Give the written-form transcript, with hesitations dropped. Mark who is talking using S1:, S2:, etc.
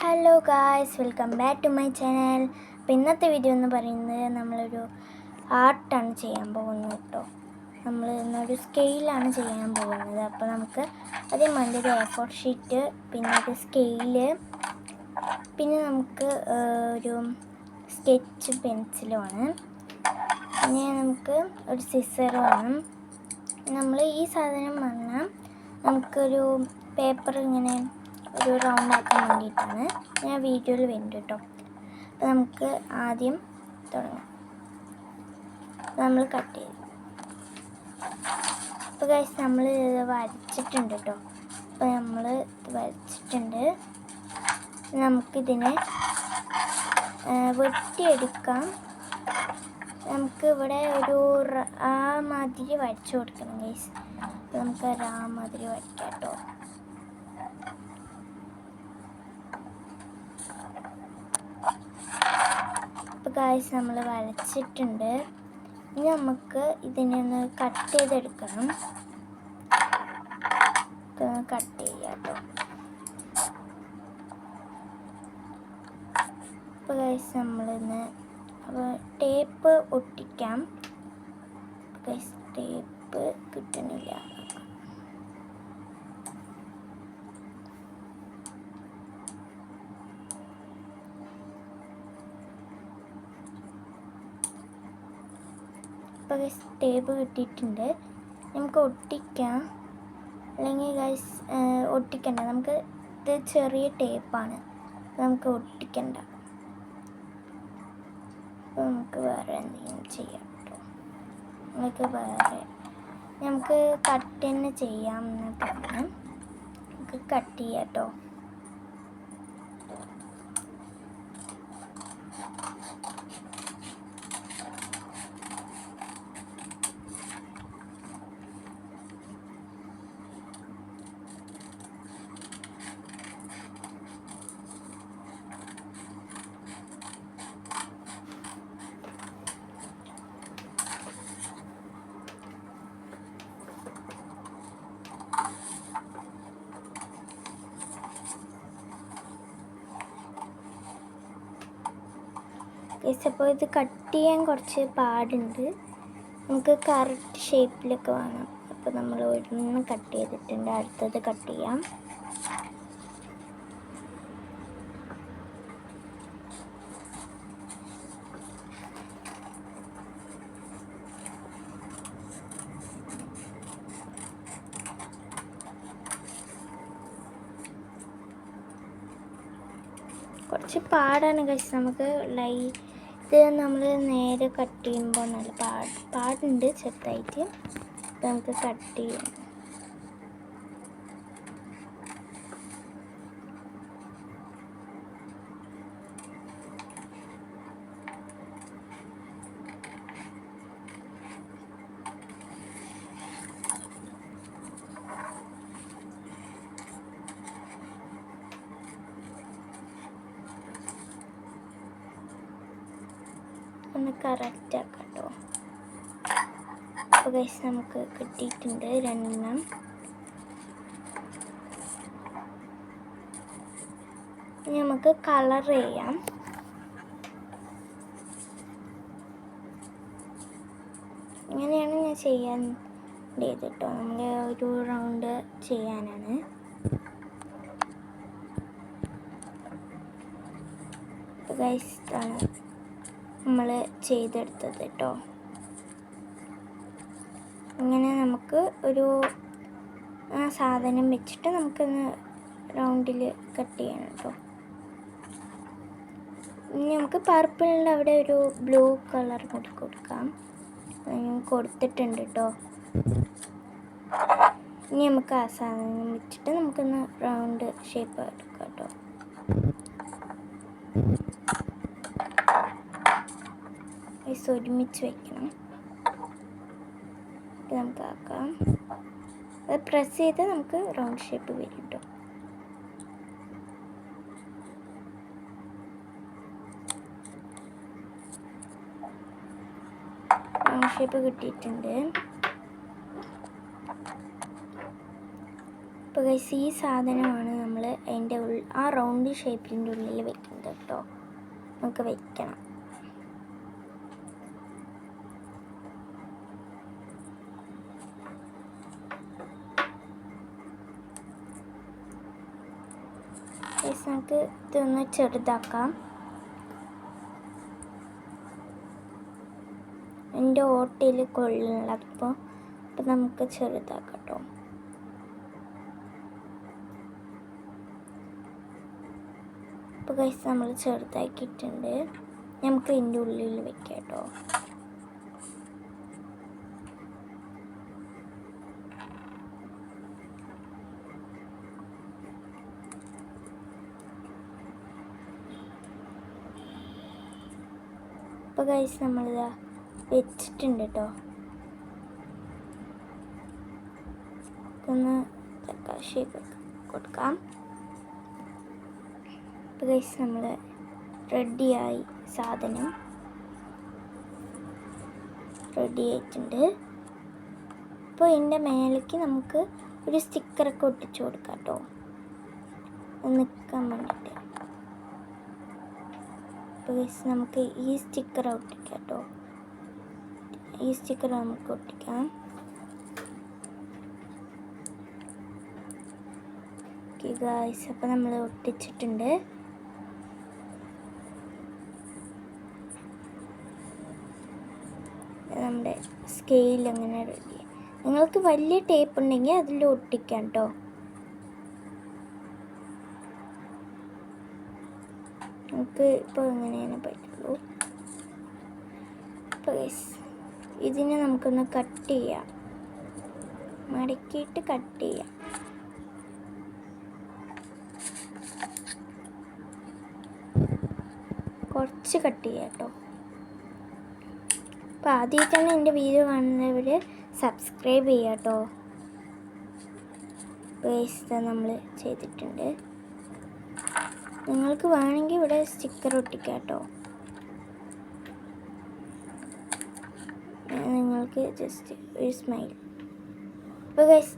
S1: Hello guys, welcome back to my channel. അപ്പോൾ ഇന്നത്തെ video എന്ന് പറയുന്നത് നമ്മളൊരു ആർട്ടാണ് ചെയ്യാൻ പോകുന്നത് കേട്ടോ. നമ്മൾ ഇന്നൊരു സ്കെയിലാണ് ചെയ്യാൻ പോകുന്നത്. അപ്പോൾ നമുക്ക് ആദ്യം വേണ്ടത് A4 ഷീറ്റ്, പിന്നെ ഒരു സ്കെയില്, പിന്നെ നമുക്ക് ഒരു സ്കെച്ച് പെൻസിലുമാണ്, പിന്നെ നമുക്ക് ഒരു സിസർ വേണം. നമ്മൾ ഈ സാധനം വന്നാൽ നമുക്കൊരു പേപ്പർ ഇങ്ങനെ ഒരു റൗണ്ട് ആക്കാൻ വേണ്ടിയിട്ടാണ് ഞാൻ വീഡിയോയിൽ വരുന്നുണ്ട് കേട്ടോ. അപ്പോൾ നമുക്ക് ആദ്യം തുടങ്ങാം. നമ്മൾ കട്ട് ചെയ്തു. അപ്പോൾ ഗൈസ് നമ്മൾ ഇത് വരച്ചിട്ടുണ്ട് കേട്ടോ. അപ്പോൾ നമ്മൾ ഇത് വരച്ചിട്ടുണ്ട്. നമുക്കിതിനെ വെട്ടിയെടുക്കാം. നമുക്ക് ഇവിടെ ഒരു ആ മാതിരി വരച്ചു കൊടുക്കണം ഗൈസ്. അപ്പോൾ നമുക്ക് ആ മാതിരി വരയ്ക്കാം കേട്ടോ. അപ്പോൾ ഗൈസ് നമ്മൾ വരച്ചിട്ടുണ്ട്. ഇനി നമുക്ക് ഇതിനെ ഒന്ന് കട്ട് ചെയ്തെടുക്കണം. കട്ട് ചെയ്യാം കേട്ടോ. അപ്പോൾ ഗൈസ് നമ്മളിന്ന് ടേപ്പ് ഒട്ടിക്കാം. ഗൈസ് ടേപ്പ് കിട്ടണില്ല. അപ്പോൾ ഗൈസ് ടേപ്പ് കിട്ടിയിട്ടുണ്ട്. നമുക്ക് ഒട്ടിക്കാം. അല്ലെങ്കിൽ ഗൈസ് ഒട്ടിക്കണ്ട, നമുക്ക് ഇത് ചെറിയ ടേപ്പാണ്, നമുക്ക് ഒട്ടിക്കണ്ട. അപ്പോൾ നമുക്ക് വേറെ എന്തെങ്കിലും ചെയ്യാം കേട്ടോ. നമുക്ക് കട്ട് തന്നെ ചെയ്യാം എന്നൊക്കെ നമുക്ക് കട്ട് ചെയ്യാം കേട്ടോ. അപ്പോൾ ഇത് കട്ട് ചെയ്യാൻ കുറച്ച് പാടുണ്ട്. നമുക്ക് കറക്റ്റ് ഷേപ്പിലൊക്കെ വേണം. അപ്പോൾ നമ്മൾ ഒന്ന് കട്ട് ചെയ്തിട്ടുണ്ട്. അടുത്തത് കട്ട് ചെയ്യാം. കുറച്ച് പാടാണ് ഗൈസ്. നമുക്ക് ഇത് നമ്മൾ നേരെ കട്ട് ചെയ്യുമ്പോൾ നല്ല പാടുണ്ട് ചെറുതായിട്ട്. നമുക്ക് കട്ട് ചെയ്യാം. ഒന്ന് കറക്റ്റ് ആക്കാം കേട്ടോ. അപ്പോൾ ഗൈസ് നമുക്ക് കിട്ടിയിട്ടുണ്ട് 2. ഇനി നമുക്ക് കളർ ചെയ്യാം. ഇങ്ങനെയാണ് ഞാൻ ചെയ്യേണ്ടത് കേട്ടോ. നമ്മൾ ഒരു റൗണ്ട് ചെയ്യാനാണ്. അപ്പോൾ ഗൈസ് ഇതാണ് നമ്മൾ ചെയ്തെടുത്തത് കേട്ടോ. ഇങ്ങനെ നമുക്ക് ഒരു സാധനം വെച്ചിട്ട് നമുക്കൊന്ന് റൗണ്ടിൽ കട്ട് ചെയ്യണം കേട്ടോ. ഇനി നമുക്ക് പർപ്പിളിൻ്റെ അവിടെ ഒരു ബ്ലൂ കളർ കൂടി കൊടുക്കാം. കൊടുത്തിട്ടുണ്ട് കേട്ടോ. ഇനി നമുക്ക് ആ സാധനം വെച്ചിട്ട് നമുക്കൊന്ന് റൗണ്ട് ഷേപ്പ് എടുക്കാം കേട്ടോ. ഒരുമിച്ച് വയ്ക്കണം. നമുക്ക് ആക്കാം. അത് പ്രസ് ചെയ്ത് നമുക്ക് റൗണ്ട് ഷേപ്പ് വരും കേട്ടോ. റൗണ്ട് ഷേപ്പ് കിട്ടിയിട്ടുണ്ട്. ഇപ്പോൾ ഗൈസ് ഈ സാധനമാണ് നമ്മൾ അതിൻ്റെ ആ റൗണ്ട് ഷേപ്പിൻ്റെ ഉള്ളിൽ വെക്കുന്നത് കേട്ടോ. നമുക്ക് വെക്കണം. ഗൈസ് നമുക്ക് ഇതൊന്ന് ചെറുതാക്കാം. എൻ്റെ ഓട്ടയിൽ കൊള്ളില്ല, അപ്പോൾ നമുക്ക് ചെറുതാക്കാം കേട്ടോ. അപ്പോൾ ഗൈസ് നമ്മൾ ചെറുതാക്കിയിട്ടുണ്ട്. നമുക്ക് ഇതിൻ്റെ ഉള്ളിൽ വെക്കാം കേട്ടോ. അപ്പോൾ ഗൈസ് നമ്മളിതാ വെച്ചിട്ടുണ്ട് കേട്ടോ. ഒന്ന് ഷേപ്പ് കൊടുക്കാം. അപ്പോൾ ഗൈസ് നമ്മൾ റെഡിയായി, സാധനം റെഡി ആയിട്ടുണ്ട്. അപ്പോൾ ഇതിൻ്റെ മേലേക്ക് നമുക്ക് ഒരു സ്റ്റിക്കറൊക്കെ ഒട്ടിച്ചു കൊടുക്കാം കേട്ടോ, നിൽക്കാൻ വേണ്ടിയിട്ട്. അപ്പോൾ ഗൈസ് നമുക്ക് ഈ സ്റ്റിക്കർ ഒട്ടിക്കാം കേട്ടോ. ഈ സ്റ്റിക്കർ നമുക്ക് ഒട്ടിക്കാം. ഓക്കെ ഗൈസ്, അപ്പോൾ നമ്മൾ ഒട്ടിച്ചിട്ടുണ്ട്. നമ്മുടെ സ്കെയിൽ അങ്ങനെ റെഡി. നിങ്ങൾക്ക് വലിയ ടേപ്പ് ഉണ്ടെങ്കിൽ അതിൽ ഒട്ടിക്കാം കേട്ടോ. നമുക്ക് ഇപ്പോൾ ഇങ്ങനെയാണ് പറ്റുള്ളൂ. അപ്പോൾ ഇതിനെ നമുക്കൊന്ന് കട്ട് ചെയ്യാം, മടക്കിയിട്ട് കട്ട് ചെയ്യാം. കുറച്ച് കട്ട് ചെയ്യാം കേട്ടോ. അപ്പോൾ ആദ്യമായിട്ടാണ് എൻ്റെ വീഡിയോ കാണുന്നവർ സബ്സ്ക്രൈബ് ചെയ്യുക കേട്ടോ. പേസ്റ്റ് നമ്മൾ ചെയ്തിട്ടുണ്ട്. നിങ്ങൾക്ക് വേണമെങ്കിൽ ഇവിടെ സ്റ്റിക്കർ ഒട്ടിക്കാം കേട്ടോ. നിങ്ങൾക്ക് ജസ്റ്റ് ഒരു സ്മൈൽ. അപ്പോൾ ഗൈസ്